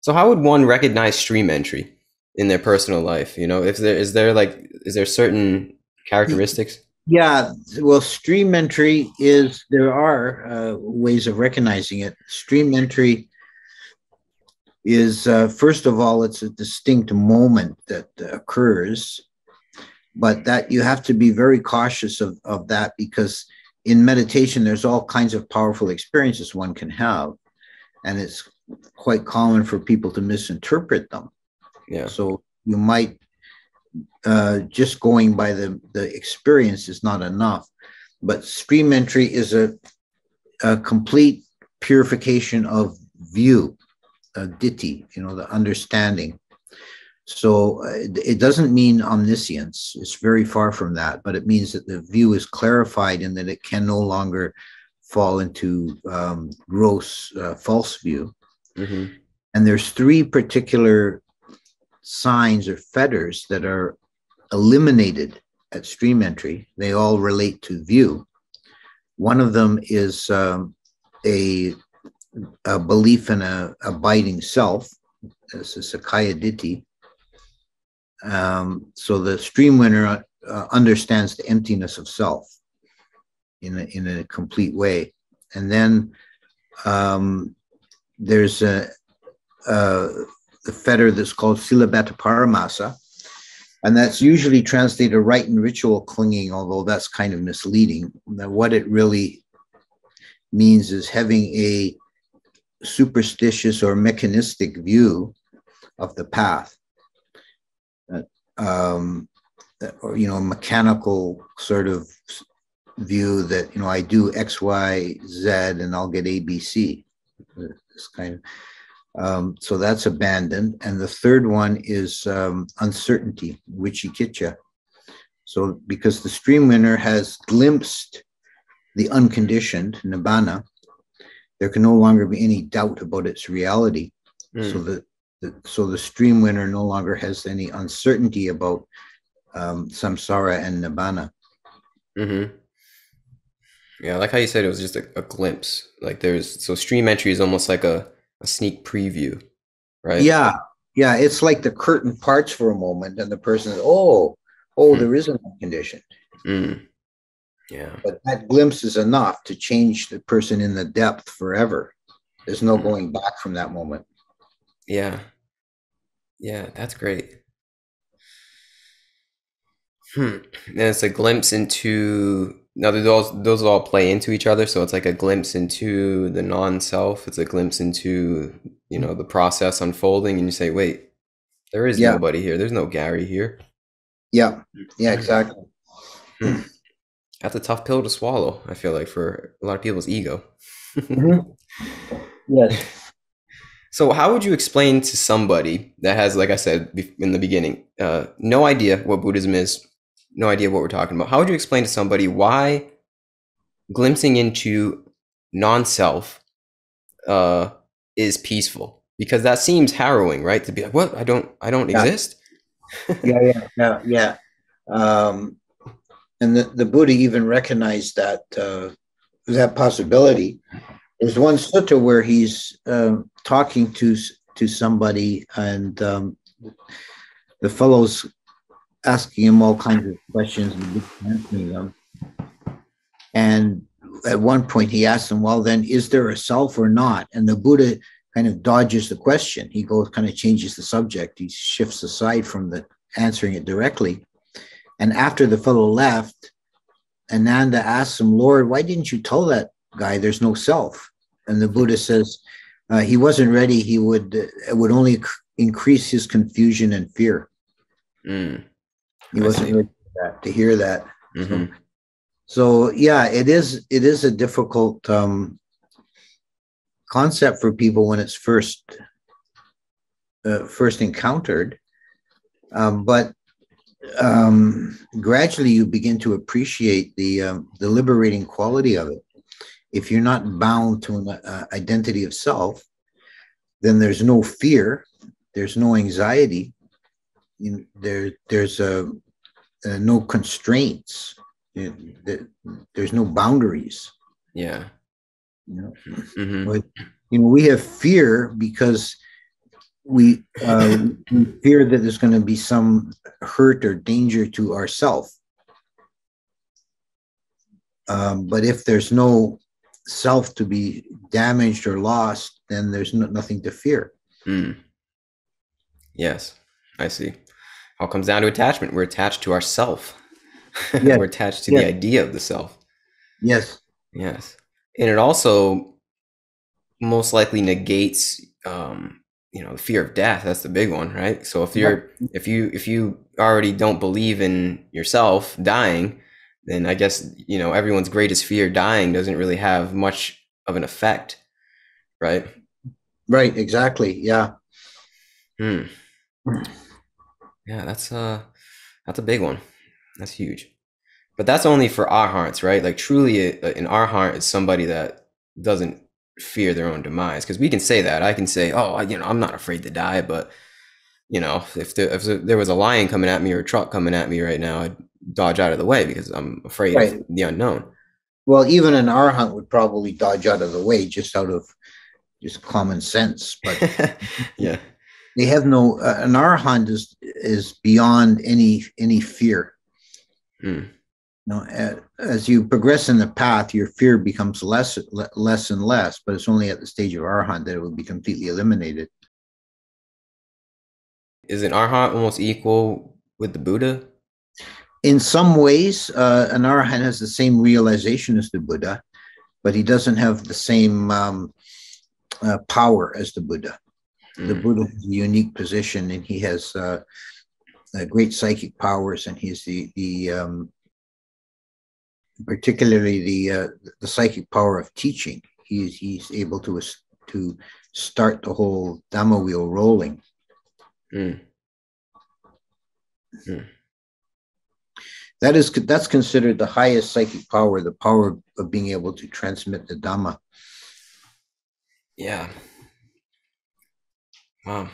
So how would one recognize stream entry in their personal life? You know, if there is there certain characteristics? Yeah, well, stream entry is, there are ways of recognizing it. Stream entry is, first of all, it's a distinct moment that occurs, but that you have to be very cautious of that, because in meditation, there's all kinds of powerful experiences one can have, and it's quite common for people to misinterpret them. Yeah. So you might, just going by the experience is not enough. But stream entry is a complete purification of view, ditti, the understanding. So it doesn't mean omniscience. It's very far from that, but it means that the view is clarified and that it can no longer fall into gross false view. Mm-hmm. And there's three particular signs or fetters that are eliminated at stream entry. They all relate to view. One of them is a belief in a abiding self. This is Sakaya Ditti. So the stream winner understands the emptiness of self in a complete way. And then there's a fetter that's called Silabata Paramasa, and that's usually translated rite and ritual clinging, although that's kind of misleading. Now, what it really means is having a superstitious or mechanistic view of the path, or mechanical sort of view that I do X, Y, Z, and I'll get A, B, C. This kind of. So that's abandoned. And the third one is uncertainty, wicikitcha. So because the stream winner has glimpsed the unconditioned, nibbana, there can no longer be any doubt about its reality. Mm. So the stream winner no longer has any uncertainty about samsara and nibbana. Mm-hmm. Yeah, I like how you said it was just a glimpse. Like so stream entry is almost like a sneak preview, right? Yeah. It's like the curtain parts for a moment, and the person is, there is an unconditioned. Mm. Yeah. But that glimpse is enough to change the person in the depth forever. There's no going back from that moment. Yeah. Yeah, that's great. And it's a glimpse into, now those all play into each other. So it's like a glimpse into the non-self. It's a glimpse into, the process unfolding, and you say, wait, there is nobody here. There's no Gary here. Yeah, exactly. That's a tough pill to swallow, I feel like, for a lot of people's ego. Mm-hmm. Yes. So how would you explain to somebody that has, like I said in the beginning, no idea what Buddhism is, no idea what we're talking about? How would you explain to somebody why glimpsing into non-self is peaceful? Because that seems harrowing, right? To be like, what? I don't exist. Yeah. And the Buddha even recognized that possibility. There's one sutta where he's talking to somebody, and the fellow's asking him all kinds of questions and answering them. And at one point he asks him, well, then, is there a self or not? And the Buddha kind of dodges the question. He kind of changes the subject. He shifts aside from the answering it directly. And after the fellow left, Ananda asks him, Lord, why didn't you tell that guy there's no self? And the Buddha says he wasn't ready. It would only increase his confusion and fear. He wasn't ready to hear that. Mm-hmm. So yeah, it is a difficult concept for people when it's first encountered, but gradually you begin to appreciate the liberating quality of it. If you're not bound to an identity of self, then there's no fear, there's no anxiety, there's no constraints, there's no boundaries. Yeah. But we have fear because we fear that there's going to be some hurt or danger to ourself. But if there's no self to be damaged or lost, then there's nothing to fear. Mm. Yes, I see. All comes down to attachment. We're attached to ourself. Yes, We're attached to the yes, idea of the self. yes, Yes. And it also most likely negates the fear of death. That's the big one, right? So if you already don't believe in yourself dying, then I guess everyone's greatest fear, dying, doesn't really have much of an effect, right? right, exactly, yeah. Hmm. Yeah, that's a big one. That's huge. But that's only for our hearts, right? Like truly, in our heart is somebody that doesn't fear their own demise. Because we can say that. I can say, oh, I'm not afraid to die. But if there was a lion coming at me or a truck coming at me right now, I'd dodge out of the way because I'm afraid of Right. the unknown. Well, even an arhat would probably dodge out of the way just out of just common sense, but Yeah. they have no. An arhat is beyond any fear. Mm. As you progress in the path, your fear becomes less and less, but it's only at the stage of arhat that it will be completely eliminated. Is an arhat almost equal with the Buddha? In some ways, an arhat has the same realization as the Buddha, but he doesn't have the same power as the Buddha. The Mm. Buddha has a unique position, and he has great psychic powers, and he's the particularly the psychic power of teaching. He's able to start the whole Dhamma wheel rolling. Mm. Mm. That's considered the highest psychic power, the power of being able to transmit the Dhamma. Yeah. Wow.